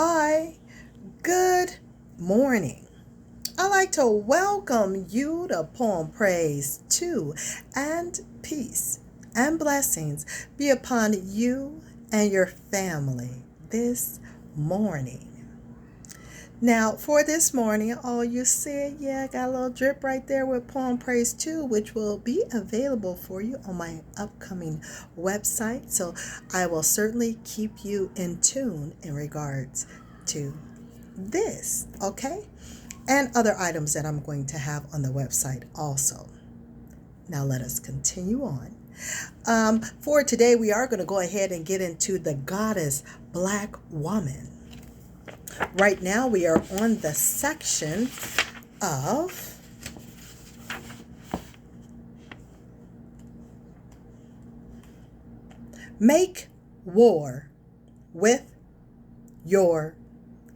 Hi, good morning. I'd like to welcome you to Poem Praise 2, and peace and blessings be upon you and your family this morning. Now, for this morning, all you see, I got a little drip right there with Poem Praise 2, which will be available for you on my upcoming website. So I will certainly keep you in tune in regards to this, okay? And other items that I'm going to have on the website also. Now let us continue on. For today, we are going to go ahead and get into the goddess Blackwoman. Right now, we are on the section of make war with your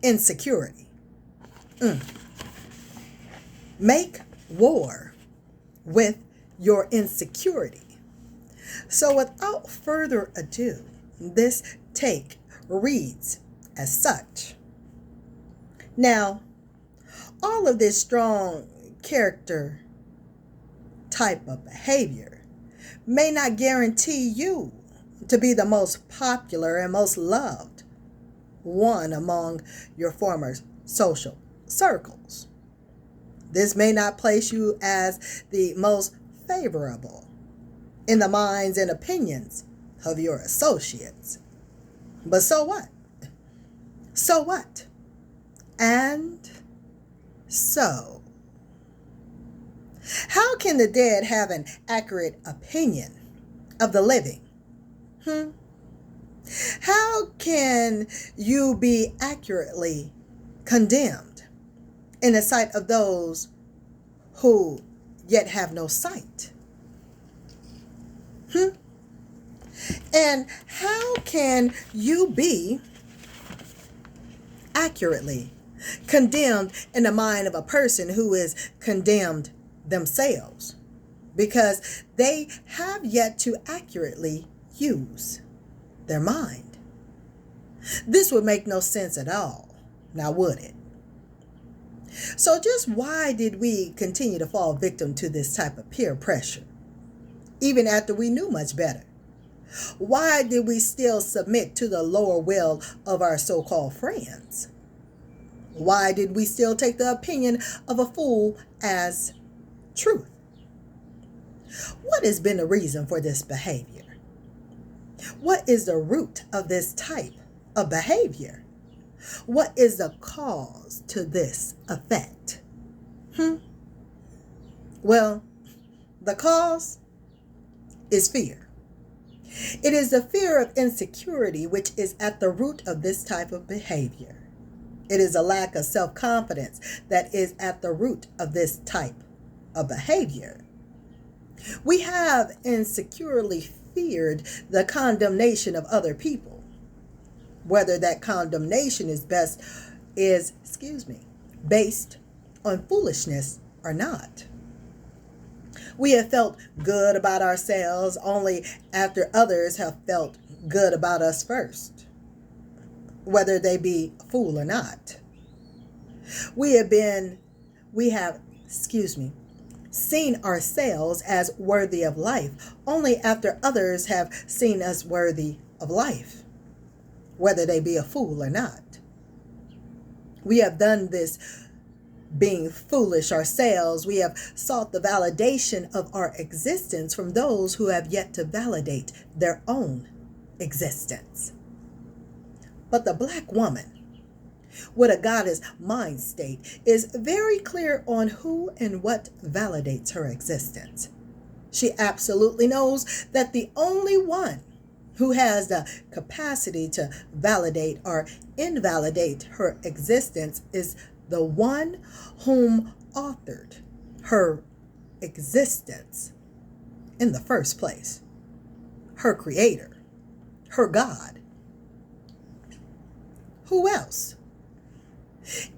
insecurity. Make war with your insecurity. So without further ado, this take reads as such. Now, all of this strong character type of behavior may not guarantee you to be the most popular and most loved one among your former social circles. This may not place you as the most favorable in the minds and opinions of your associates. But so what? So what? And so, how can the dead have an accurate opinion of the living? How can you be accurately condemned in the sight of those who yet have no sight? And how can you be accurately condemned in the mind of a person who is condemned themselves because they have yet to accurately use their mind? This would make no sense at all, now would it? So just why did we continue to fall victim to this type of peer pressure, even after we knew much better? Why did we still submit to the lower will of our so-called friends? Why did we still take the opinion of a fool as truth? What has been the reason for this behavior? What is the root of this type of behavior? What is the cause to this effect? Well, the cause is fear. It is the fear of insecurity which is at the root of this type of behavior. It is a lack of self-confidence that is at the root of this type of behavior. We have insecurely feared the condemnation of other people, whether that condemnation is based on foolishness or not. We have felt good about ourselves only after others have felt good about us first, whether they be a fool or not. We have seen ourselves as worthy of life only after others have seen us worthy of life, whether they be a fool or not. We have done this being foolish ourselves. We have sought the validation of our existence from those who have yet to validate their own existence. But the Black woman with a goddess mind state is very clear on who and what validates her existence. She absolutely knows that the only one who has the capacity to validate or invalidate her existence is the one whom authored her existence in the first place, her creator, her God. Who else?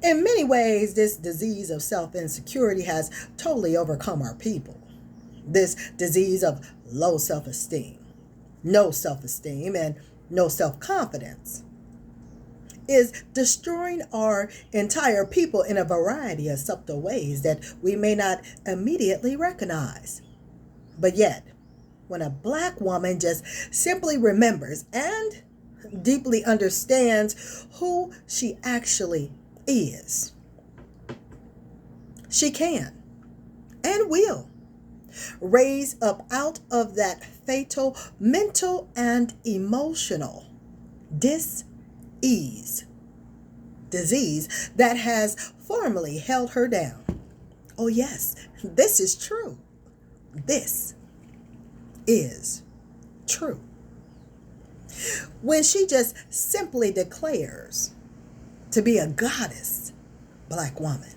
In many ways, this disease of self-insecurity has totally overcome our people. This disease of low self-esteem, no self-esteem, and no self-confidence. is destroying our entire people in a variety of subtle ways that we may not immediately recognize. But yet, when a Black woman just simply remembers and deeply understands who she actually is, she can and will raise up out of that fatal mental and emotional disease that has formerly held her down. Oh, yes, this is true. This is true. When she just simply declares to be a goddess, Black woman,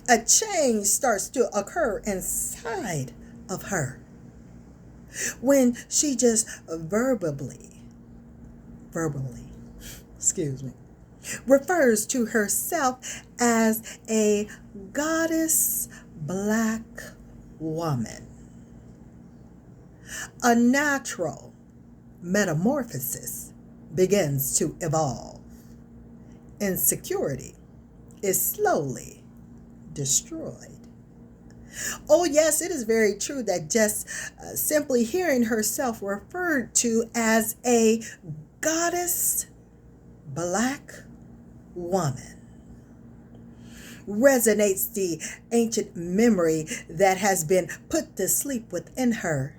a change starts to occur inside of her. When she just verbally, excuse me, refers to herself as a goddess Black woman, a natural metamorphosis begins to evolve. Insecurity is slowly destroyed. Oh, yes, it is very true that just simply hearing herself referred to as a goddess Black woman resonates the ancient memory that has been put to sleep within her,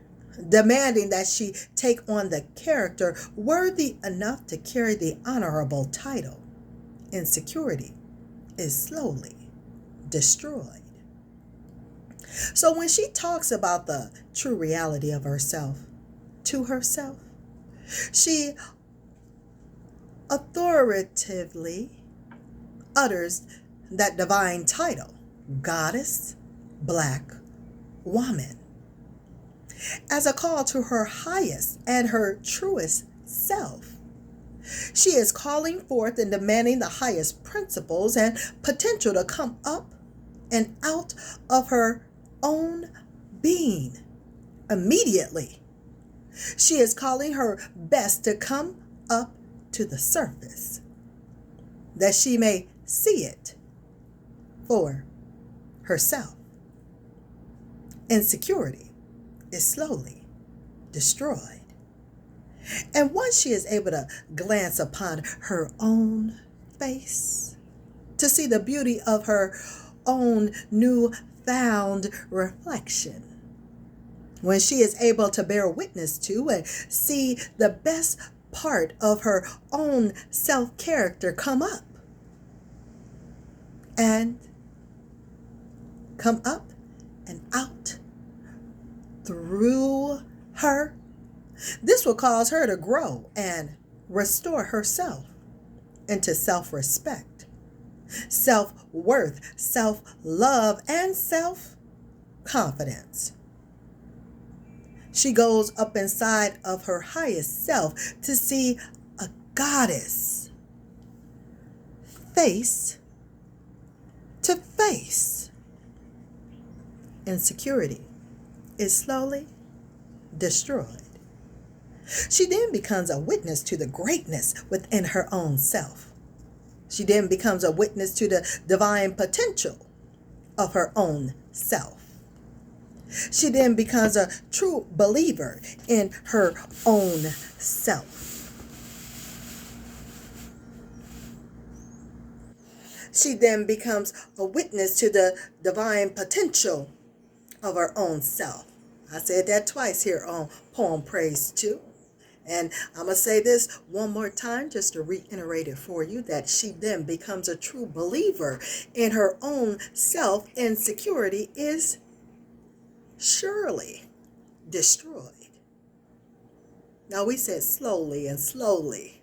demanding that she take on the character worthy enough to carry the honorable title. Insecurity is slowly destroyed. So when she talks about the true reality of herself to herself, she authoritatively utters that divine title, Goddess Black Woman, as a call to her highest and her truest self. She is calling forth and demanding the highest principles and potential to come up and out of her own being immediately. She is calling her best to come up to the surface, that she may see it for herself. Insecurity is slowly destroyed. And once she is able to glance upon her own face, to see the beauty of her own new-found reflection, when she is able to bear witness to and see the best part of her own self-character come up and out through her, this will cause her to grow and restore herself into self-respect, self-worth, self-love, and self-confidence. She goes up inside of her highest self to see a goddess face to face. Insecurity is slowly destroyed. She then becomes a witness to the greatness within her own self. She then becomes a witness to the divine potential of her own self. She then becomes a true believer in her own self. She then becomes a witness to the divine potential of her own self. I said that twice here on Poem Praise 2. And I'm going to say this one more time just to reiterate it for you, that she then becomes a true believer in her own self. Insecurity is surely destroyed. Now we said slowly and slowly,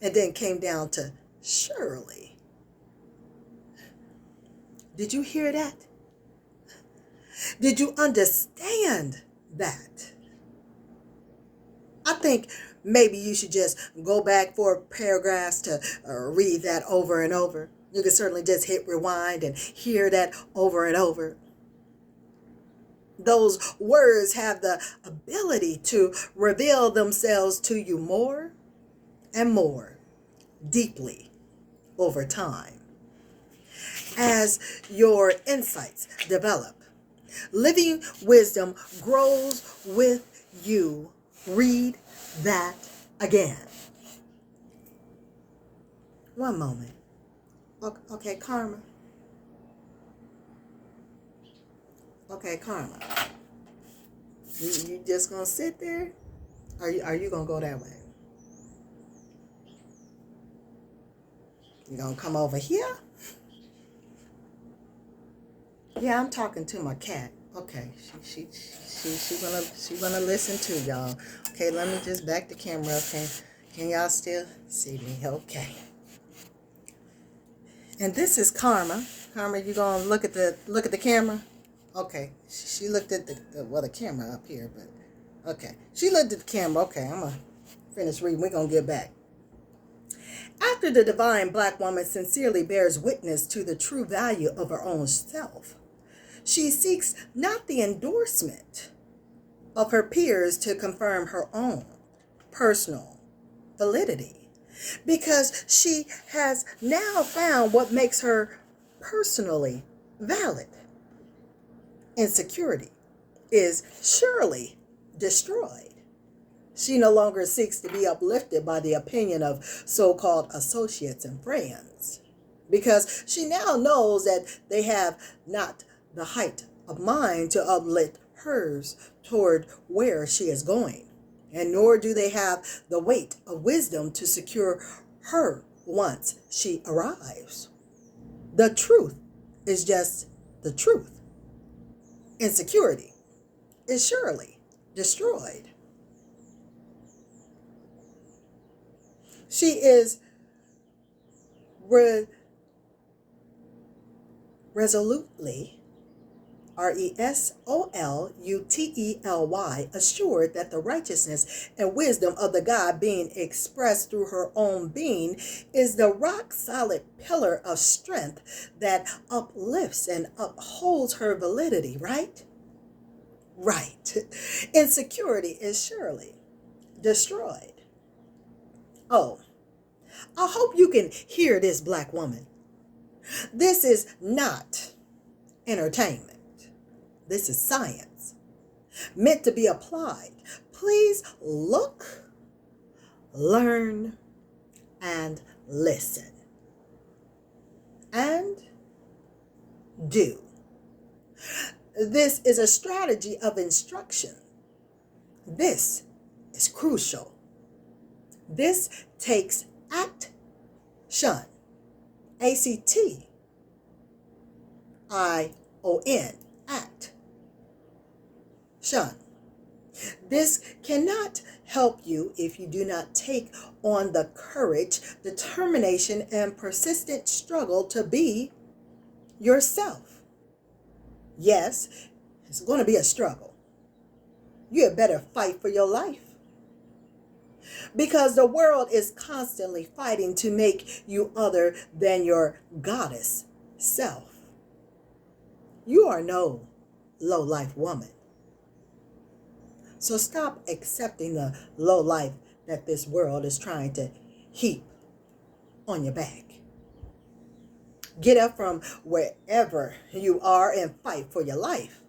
and then came down to surely. Did you hear that? Did you understand that? I think maybe you should just go back 4 paragraphs to read that over and over. You can certainly just hit rewind and hear that over and over. Those words have the ability to reveal themselves to you more and more deeply over time. As your insights develop, living wisdom grows with you. Read that again. One moment. Okay, Karma. Okay, Karma. You just gonna sit there? Are you gonna go that way? You gonna come over here? Yeah, I'm talking to my cat. Okay, she gonna listen to y'all. Okay, let me just back the camera up. Can y'all still see me? Okay. And this is Karma. Karma, you gonna look at the camera? Okay. She looked at the camera up here, but okay. She looked at the camera. Okay, I'm gonna finish reading. We're gonna get back. After the divine black woman sincerely bears witness to the true value of her own self, she seeks not the endorsement of her peers to confirm her own personal validity, because she has now found what makes her personally valid. Insecurity is surely destroyed. She no longer seeks to be uplifted by the opinion of so-called associates and friends, because she now knows that they have not the height of mind to uplift hers toward where she is going, and nor do they have the weight of wisdom to secure her once she arrives. The truth is just the truth. Insecurity is surely destroyed. She is resolutely, resolutely, assured that the righteousness and wisdom of the God being expressed through her own being is the rock-solid pillar of strength that uplifts and upholds her validity, right? Right. Insecurity is surely destroyed. Oh, I hope you can hear this, black woman. This is not entertainment. This is science, meant to be applied. Please look, learn, and listen. And do. This is a strategy of instruction. This is crucial. This takes action. ACTION. Act. Shun. This cannot help you if you do not take on the courage, determination, and persistent struggle to be yourself. Yes, it's going to be a struggle. You had better fight for your life, because the world is constantly fighting to make you other than your goddess self. You are no low-life woman. So stop accepting the low life that this world is trying to heap on your back. Get up from wherever you are and fight for your life.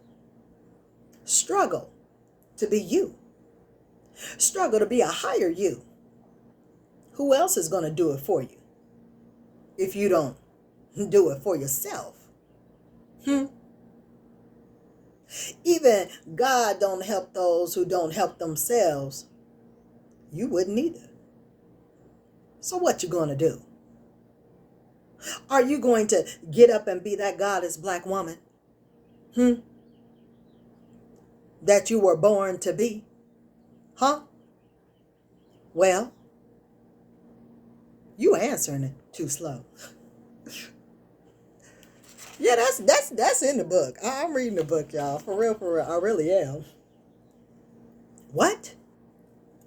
Struggle to be you. Struggle to be a higher you. Who else is going to do it for you if you don't do it for yourself? Even God don't help those who don't help themselves. You wouldn't either. So what you going to do? Are you going to get up and be that goddess black woman? That you were born to be? Well, you answering it too slow. Yeah, that's in the book. I'm reading the book, y'all. For real, I really am. What?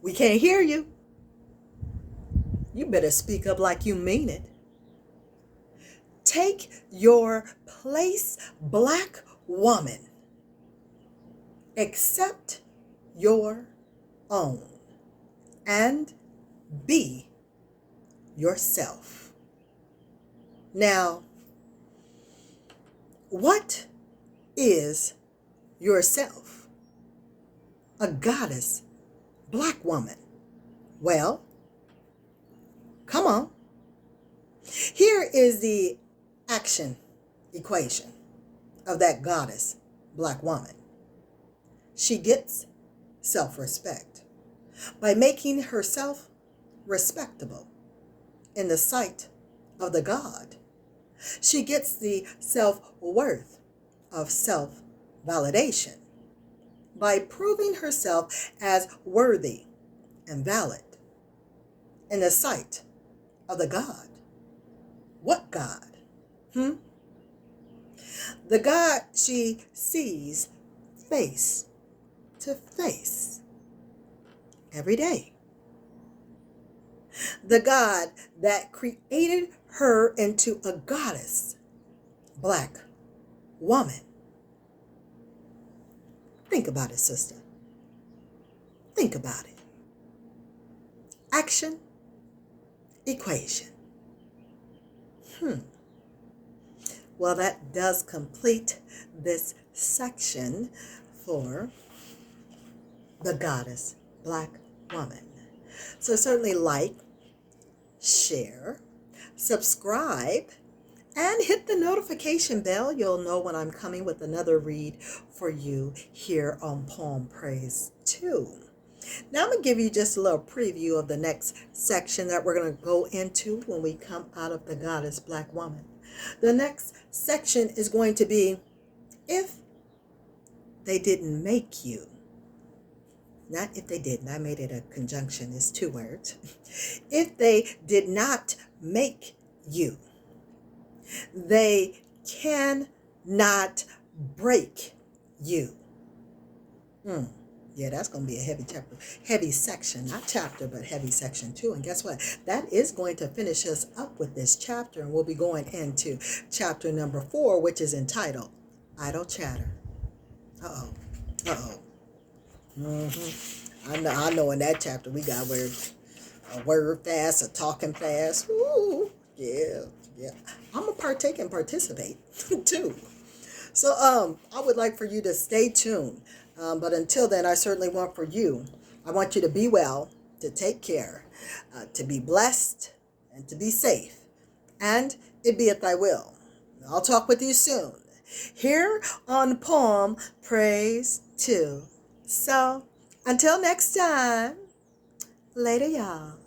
We can't hear you. You better speak up like you mean it. Take your place, black woman. Accept your own and be yourself. Now, what is yourself? A goddess, black woman. Well, come on. Here is the action equation of that goddess, black woman. She gets self-respect by making herself respectable in the sight of the God. She gets the self-worth of self-validation by proving herself as worthy and valid in the sight of the God. What God? The God she sees face to face every day. The God that created her into a goddess, black woman. Think about it, sister. Think about it. Action, equation. Well, that does complete this section for the goddess, black woman. So certainly like, share, subscribe, and hit the notification bell. You'll know when I'm coming with another read for you here on Poem Praise 2. Now I'm going to give you just a little preview of the next section that we're going to go into when we come out of the goddess, black woman. The next section is going to be, if they didn't make you. Not if they didn't. I made it a conjunction. It's two words. If they did not make you, they cannot break you. Yeah, that's going to be a heavy chapter, heavy section, not chapter, but heavy section too. And guess what? That is going to finish us up with this chapter. And we'll be going into chapter number 4, which is entitled Idle Chatter. Uh-oh. I know in that chapter we got a word fast, a talking fast. Ooh, yeah. I'm going to partake and participate too. So I would like for you to stay tuned. But until then, I certainly want you to be well, to take care, to be blessed, and to be safe. And it be at thy will. I'll talk with you soon. Here on Poem Praise 2. So, until next time, later, y'all.